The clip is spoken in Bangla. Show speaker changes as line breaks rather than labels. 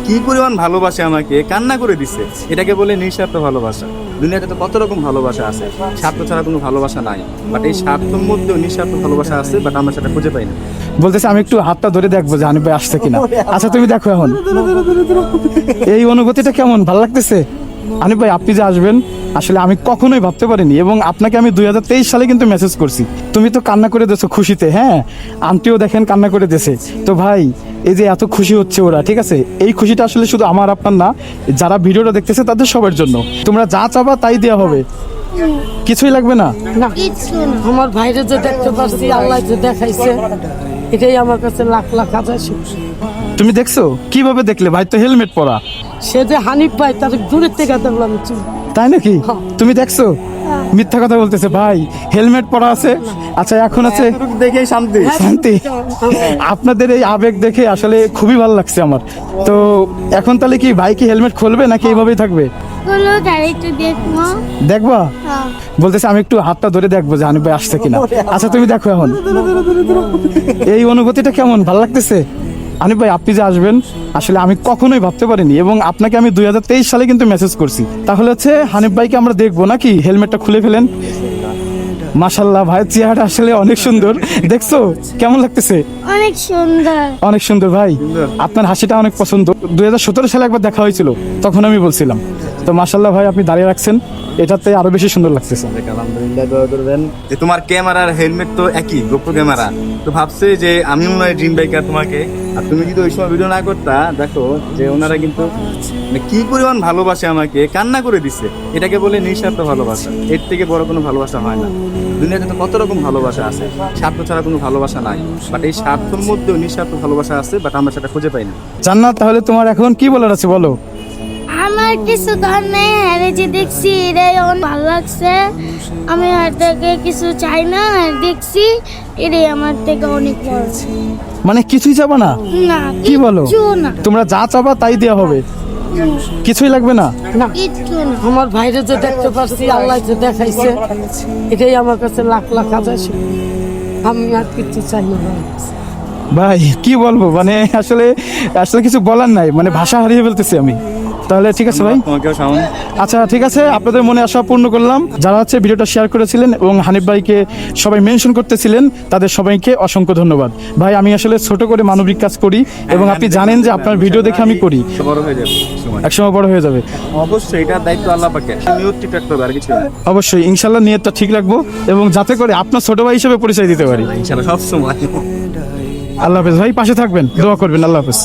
কি পরিমাণ ভালোবাসে আমাকে, কান্না করে দিছে, এটাকে বলে নিঃস্বার্থ ভালোবাসা। দুনিয়াতে তো কত রকম ভালোবাসা আছে, স্বার্থ ছাড়া কোনো ভালোবাসা নাই, বাট এই স্বার্থের মধ্যেও নিঃস্বার্থ ভালোবাসা আছে, বাট আমরা সেটা খুঁজে পাই না।
বলতেছে আমি একটু হাতটা ধরে দেখবো যে হানিফ ভাই আসছে কিনা। আচ্ছা তুমি দেখো এখন এই অনুভূতিটা কেমন, ভালো লাগতেছে? হানিফ ভাই আপনি যে আসবেন আসলে আমি কখনোই ভাবতে পারিনি, এবং আপনাকে আমি 2023 সালে কিন্তু মেসেজ করছি, তুমি তো কান্না করে দিয়েছো খুশিতে। হ্যাঁ, আন্টিও দেখেন কান্না করে দিয়েছে। তো ভাই এই যে এত খুশি হচ্ছে ওরা, ঠিক আছে, এই খুশিটা আসলে শুধু আমার আপনার না, যারা ভিডিওটা দেখতেছে তাদের সবার জন্য। তোমরা যা চাবা তাই দেওয়া হবে, কিছুই লাগবে না।
না, আমার ভাইরে যে দেখতে পারছি, আল্লাহ যে দেখাইছে, এটাই আমার কাছে লাখ লাখ হাজার শুকরিয়া।
তুমি দেখছো কিভাবে দেখলে? ভাই তো হেলমেট পরা।
সে যে হানিফ ভাই, তার দূরের থেকে দেখলাম।
তাই নাকি? তুমি দেখছো? মিথ্যা কথা বলতেছে ভাই, হেলমেট পরা আছে। আচ্ছা এখন আছে
দেখেই শান্তি।
শান্তি। আপনাদের এই আবেগ দেখে আসলে খুবই ভালো লাগছে আমার। তো এখন তাহলে কি ভাই কি হেলমেট খুলবে নাকি এইভাবেই থাকবে?
হলো গাড়িটা দেখবো।
দেখবা?
হ্যাঁ।
বলতেছে আমি একটু হাতটা ধরে দেখবো যে হানিফ ভাই আসছে কিনা। আচ্ছা তুমি দেখো এখন এই অনুভূতিটা কেমন, ভালো লাগতেছে? হানিফ ভাই আপনি যে আসবেন আসলে আমি কখনোই ভাবতে পারিনি, এবং আপনাকে আমি 2023 সালে কিন্তু মেসেজ করছি। তাহলে হচ্ছে হানিফ ভাইকে আমরা দেখবো নাকি? হেলমেটটা খুলে ফেলেন। মাশাল্লাহ ভাই চেহারা আসলে অনেক সুন্দর, দেখছো কেমন লাগতেছে?
অনেক সুন্দর।
অনেক সুন্দর ভাই, আপনার হাসিটা অনেক পছন্দ। 2017 সালে একবার দেখা হয়েছিল, তখন আমি বলছিলাম। তো মাশাল্লাহ ভাই আপনি দাঁড়িয়ে রাখছেন, এটাতে আরো বেশি সুন্দর লাগতেছে।
আলহামদুলিল্লাহ, দোয়া করবেন। যে তোমার ক্যামেরা আর হেলমেট তো একই, গোপ্রো ক্যামেরা। তো ভাবছে যে আমি মনে হয় ড্রিম বাইকার তোমাকে, আর তুমি যদি ওই সময় ভিডিও না করতা, দেখো যে ওনারা কিন্তু কি পরিমাণ ভালোবাসে আমাকে, কান্না করে দিছে, এটাকে বলে নিঃস্বার্থ ভালোবাসা। এর থেকে বড় কোনো ভালোবাসা হয় না। দুনিয়াতে তো কত রকম ভালোবাসা আছে, স্বার্থ ছাড়া কোনো ভালোবাসা নাই, বাট এই স্বার্থের মধ্যেও নিঃস্বার্থ ভালোবাসা আছে, বাট আমরা সেটা খুঁজে পাই না।
জান্নাত তাহলে তোমার এখন কি বলার আছে বলো?
আমার কিছু দর নেই, হ্যাঁ যে দেখছি এটাই আমার ভালো লাগছে। আমি আর থেকে কিছু চাই না, আর দেখছি এটাই আমার থেকে অনেক বড়।
মানে কিছুই চাবা না?
না,
কি বলো?
কিচ্ছু না,
তোমরা যা চাবা তাই দেওয়া হবে, কিছুই লাগবে না?
না,
কিচ্ছু না।
আমার ভাইরে যে দেখতে পারছি, আল্লাহ যে দেখাইছে, এটাই আমার কাছে লাখ লাখ হাজার শুকরিয়া। আমি আর কিছু চাই না।
ভাই কি বলবো, মানে আসলে আসলে কিছু বলার নাই, মানে ভাষা হারিয়ে ফেলতেছি আমি। তাহলে ঠিক আছে ভাই।
তোমাকেও সামনে।
আচ্ছা ঠিক আছে, আপনাদের মনে আশা পূর্ণ করলাম। যারা হচ্ছে ভিডিওটা শেয়ার করেছিলেন এবং হানিফ ভাইকে সবাই মেনশন করতেছিলেন, তাদের সবাইকে অসংখ্য ধন্যবাদ। ভাই আমি আসলে ছোট করে মানবিক কাজ করি, এবং আপনি জানেন যে আপনার ভিডিও দেখে আমি করি,
বড় হয়ে যাবে সময়।
একসময় বড় হয়ে যাবে।
অবশ্যই এটার দায়িত্ব আল্লাহ পাকে, নিয়ত ঠিক রাখতে হবে, আর কিছু না।
অবশ্যই ইনশাল্লাহ নিয়তটা ঠিক রাখবো, এবং যাতে করে আপনার ছোট ভাই হিসেবে পরিচয় দিতে পারি।
ইনশাআল্লাহ সব সময়।
আল্লাহ হাফেজ ভাই, পাশে থাকবেন, দোয়া করবেন। আল্লাহ হাফেজ।